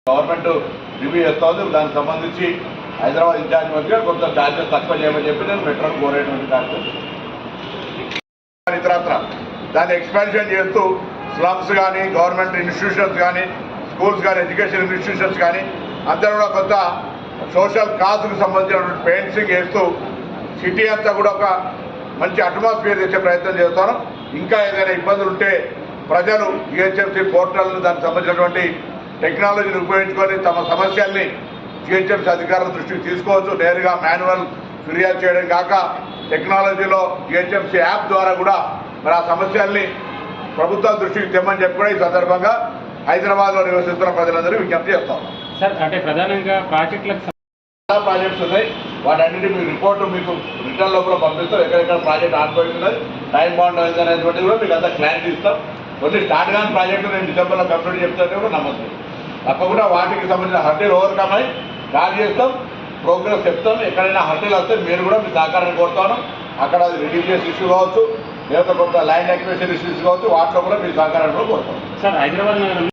Government review చేస్తోంది. దానికి సంబంధించి హైదరాబాద్ ఇన్ఛార్జ్ మంత్రిగా కొంత ఛార్జెస్ తక్కువ చేయమని చెప్పి నేను మెట్రోను కోరేటువంటి కార్యక్రమం ఇతరత్ర దాన్ని ఎక్స్పాన్షన్ చేస్తూ స్లమ్స్ కానీ గవర్నమెంట్ ఇన్స్టిట్యూషన్స్ కానీ స్కూల్స్ కానీ ఎడ్యుకేషన్ ఇన్స్టిట్యూషన్స్ కానీ అందరూ కూడా కొంత సోషల్ కాజ్కు సంబంధించినటువంటి పెయింటింగ్ వేస్తూ సిటీ అంతా కూడా ఒక మంచి అట్మాస్ఫియర్ తెచ్చే ప్రయత్నం చేస్తాను. ఇంకా ఏదైనా ఇబ్బందులు ఉంటే ప్రజలు జిహెచ్ఎంసీ పోర్టల్ను దానికి సంబంధించినటువంటి టెక్నాలజీని ఉపయోగించుకొని తమ సమస్యల్ని జిహెచ్ఎంసీ అధికారుల దృష్టికి తీసుకోవచ్చు. నేరుగా మాన్యువల్ ఫిర్యాదు చేయడం కాక టెక్నాలజీలో జిహెచ్ఎంసీ యాప్ ద్వారా కూడా మరి ఆ సమస్యల్ని ప్రభుత్వం దృష్టికి తెమ్మని చెప్పి కూడా ఈ సందర్భంగా హైదరాబాద్లో నివసిస్తున్న ప్రజలందరూ విజ్ఞప్తి చేస్తాం. సార్ అంటే ప్రధానంగా ప్రాజెక్టులకు చాలా ప్రాజెక్ట్స్ ఉన్నాయి. వాటన్నిటి మీ రిపోర్టు మీకు రిటర్న్ లోపల పంపిస్తాం. ఎక్కడెక్కడ ప్రాజెక్ట్ ఆగిపోయింది ఉన్నది, టైం బాండ్ అయింది అనేటువంటిది కూడా మీకు అంతా క్లారిటీ ఇస్తాం. కొన్ని స్టార్ట్ కాని ప్రాజెక్టులు నేను డిసెంబర్లో కంప్లీట్ చెప్తానే కూడా నమ్మకం. తప్పకుండా వాటికి సంబంధించిన హర్డీలు ఓవర్కమ్ అయి స్టార్ట్ చేస్తాం, ప్రోగ్రెస్ చెప్తాం. ఎక్కడైనా హర్డీలు వస్తే మీరు కూడా మీ సహకారాన్ని కోరుతాను. అక్కడ అది రిలీజియస్ ఇష్యూ కావచ్చు, లేదా కొంత ల్యాండ్ అక్విజిషన్ ఇష్యూస్ కావచ్చు, వాటిలో కూడా మీ సహకారాన్ని కూడా కోరుతాం. సార్ హైదరాబాద్